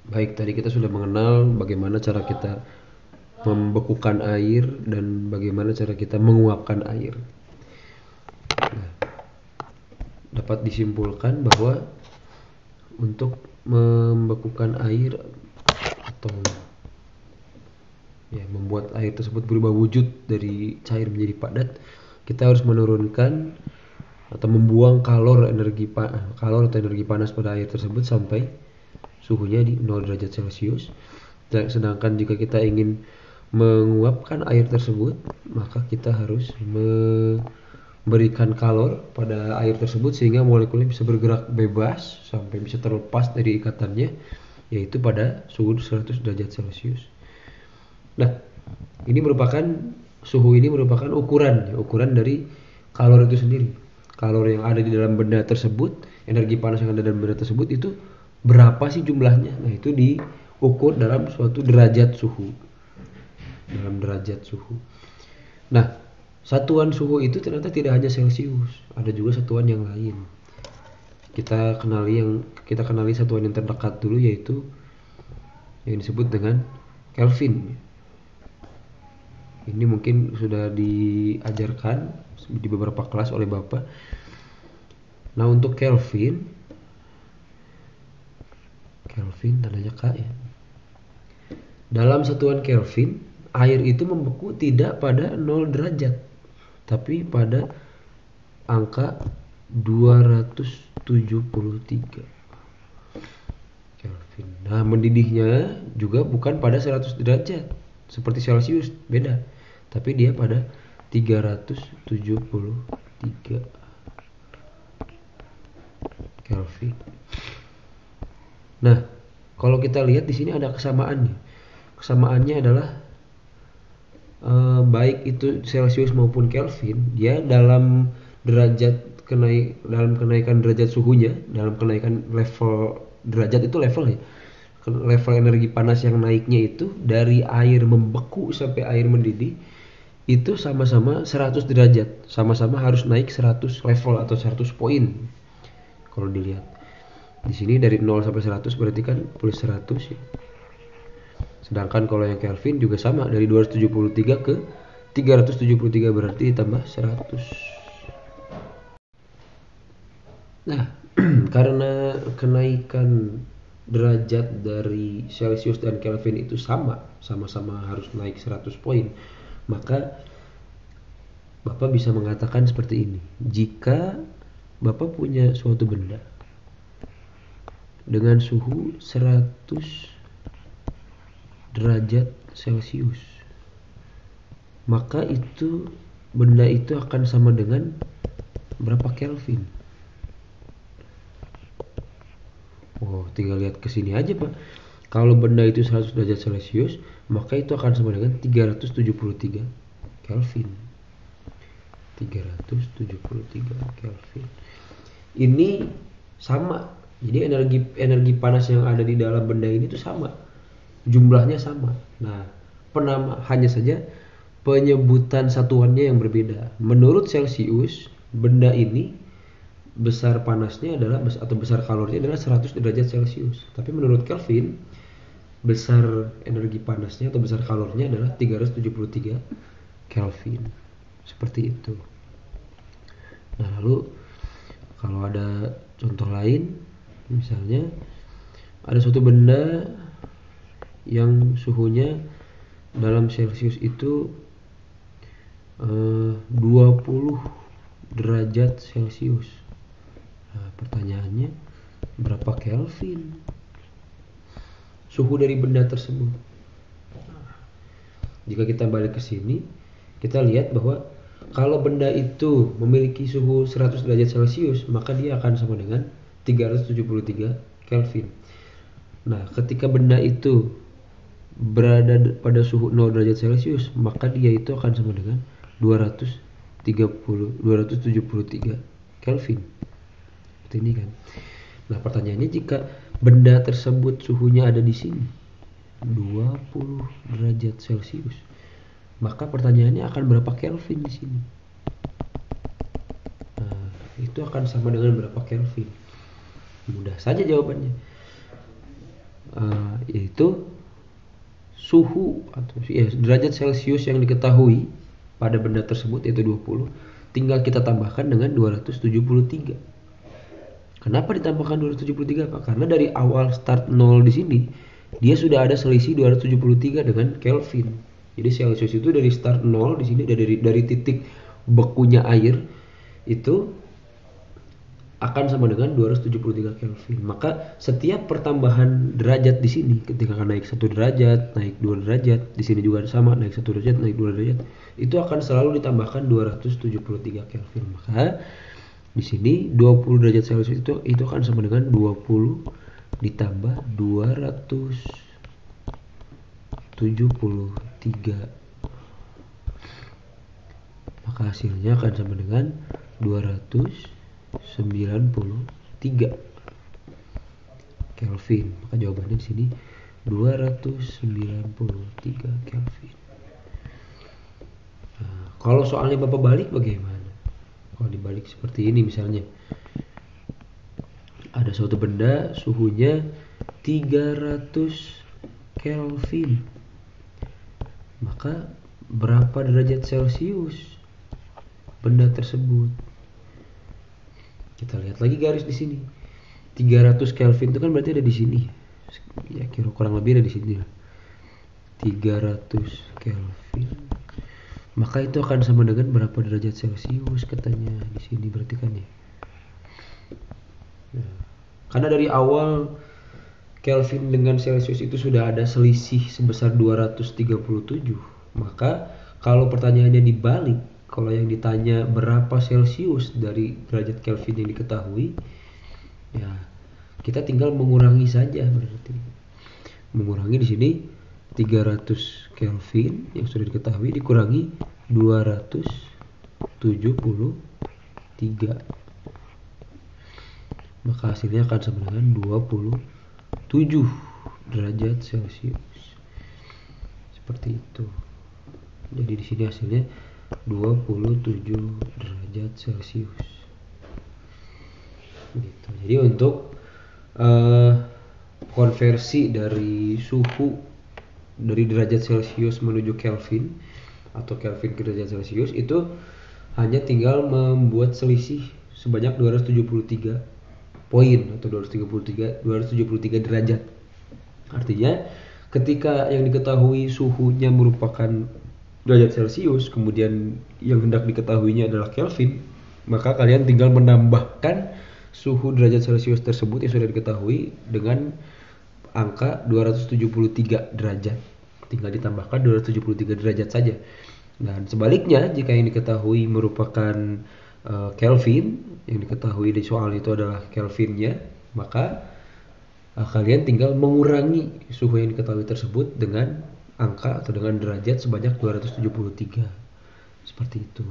Baik, tadi kita sudah mengenal bagaimana cara kita membekukan air dan bagaimana cara kita menguapkan air. Dapat disimpulkan bahwa untuk membekukan air atau membuat air tersebut berubah wujud dari cair menjadi padat, kita harus menurunkan atau membuang kalor atau energi panas pada air tersebut sampai suhunya di 0 derajat Celcius. Sedangkan jika kita ingin menguapkan air tersebut, maka kita harus memberikan kalor pada air tersebut sehingga molekulnya bisa bergerak bebas sampai bisa terlepas dari ikatannya, yaitu pada suhu 100 derajat Celcius. Nah, suhu ini merupakan ukuran dari kalor itu sendiri. Kalor yang ada di dalam benda tersebut, energi panas yang ada dalam benda tersebut itu berapa sih jumlahnya? Nah, itu diukur dalam suatu derajat suhu. Dalam derajat suhu. Nah, satuan suhu itu ternyata tidak hanya Celcius, ada juga satuan yang lain. Kita kenali satuan yang terdekat dulu, yaitu yang disebut dengan Kelvin. Ini mungkin sudah diajarkan di beberapa kelas oleh Bapak. Nah, untuk Kelvin tandanya K ya. Dalam satuan Kelvin, air itu membeku tidak pada 0 derajat, tapi pada angka 273 Kelvin. Nah, mendidihnya juga bukan pada 100 derajat seperti Celcius, beda. Tapi dia pada 373 Kelvin. Nah, kalau kita lihat di sini ada kesamaannya. Kesamaannya adalah baik itu Celcius maupun Kelvin, dia dalam kenaikan derajat suhunya, dalam kenaikan level derajat itu level ya. Level energi panas yang naiknya itu dari air membeku sampai air mendidih itu sama-sama 100 derajat, sama-sama harus naik 100 level atau 100 poin. Kalau dilihat di sini dari 0 sampai 100 berarti kan plus 100 ya. Sedangkan kalau yang Kelvin juga sama, dari 273 ke 373 berarti tambah 100. Nah, karena kenaikan derajat dari Celcius dan Kelvin itu sama-sama harus naik 100 poin, maka Bapak bisa mengatakan seperti ini. Jika Bapak punya suatu benda dengan suhu 100 derajat Celcius, maka benda itu akan sama dengan berapa Kelvin? Tinggal lihat ke sini aja, Pak. Kalau benda itu 100 derajat Celcius, maka itu akan sama dengan 373 Kelvin. 373 Kelvin. Ini sama. Jadi energi panas yang ada di dalam benda ini tuh sama. Jumlahnya sama. Nah, hanya saja penyebutan satuannya yang berbeda. Menurut Celcius, benda ini besar panasnya adalah atau besar kalornya adalah 100 derajat Celcius. Tapi menurut Kelvin, besar energi panasnya atau besar kalornya adalah 373 Kelvin. Seperti itu. Nah, lalu kalau ada contoh lain, misalnya ada suatu benda yang suhunya dalam Celcius itu 20 derajat Celcius. Nah, pertanyaannya berapa Kelvin suhu dari benda tersebut? Jika kita balik ke sini, kita lihat bahwa kalau benda itu memiliki suhu 100 derajat Celcius, maka dia akan sama dengan 373 Kelvin. Nah, ketika benda itu berada pada suhu 0 derajat Celcius, maka dia itu akan sama dengan 273 Kelvin. Seperti ini kan. Nah, pertanyaannya, jika benda tersebut suhunya ada di sini 20 derajat Celcius, maka pertanyaannya akan berapa Kelvin di sini? Nah, itu akan sama dengan berapa Kelvin? Mudah saja jawabannya. yaitu suhu atau ya, derajat Celcius yang diketahui pada benda tersebut yaitu 20, tinggal kita tambahkan dengan 273. Kenapa ditambahkan 273? Pak? Karena dari awal start 0 di sini dia sudah ada selisih 273 dengan Kelvin. Jadi Celcius itu dari start 0 di sini dari titik bekunya air itu akan sama dengan 273 Kelvin. Maka setiap pertambahan derajat di sini ketika naik 1 derajat, naik 2 derajat, di sini juga sama naik 1 derajat, naik 2 derajat, itu akan selalu ditambahkan 273 Kelvin. Maka di sini 20 derajat Celcius itu akan sama dengan 20 ditambah 273. Maka hasilnya akan sama dengan 293 Kelvin. Maka jawabannya di sini 293 Kelvin. Nah, kalau soalnya Bapak balik bagaimana? Kalau dibalik seperti ini misalnya, ada suatu benda suhunya 300 Kelvin, maka berapa derajat Celcius benda tersebut? Kita lihat lagi garis di sini. 300 Kelvin itu kan berarti ada di sini. Ya kira kurang lebih ada di sini. 300 Kelvin. Maka itu akan sama dengan berapa derajat Celcius katanya di sini berarti kan ya. Nah, karena dari awal Kelvin dengan Celcius itu sudah ada selisih sebesar 237. Maka kalau pertanyaannya dibalik, kalau yang ditanya berapa Celcius dari derajat Kelvin yang diketahui, ya kita tinggal mengurangi saja berarti. Mengurangi di sini 300 Kelvin yang sudah diketahui dikurangi 273. Maka hasilnya akan sama dengan 27 derajat Celcius. Seperti itu. Jadi di sini hasilnya 27 derajat Celcius. Gitu. Jadi untuk konversi dari suhu dari derajat Celcius menuju Kelvin atau Kelvin ke derajat Celcius itu hanya tinggal membuat selisih sebanyak 273 poin atau 273 derajat. Artinya ketika yang diketahui suhunya merupakan derajat Celcius, kemudian yang hendak diketahuinya adalah Kelvin, maka kalian tinggal menambahkan suhu derajat Celcius tersebut yang sudah diketahui dengan angka 273 derajat. Tinggal ditambahkan 273 derajat saja. Dan sebaliknya, jika yang diketahui merupakan Kelvin, yang diketahui di soal itu adalah Kelvinnya, maka kalian tinggal mengurangi suhu yang diketahui tersebut dengan angka atau dengan derajat sebanyak 273. Seperti itu.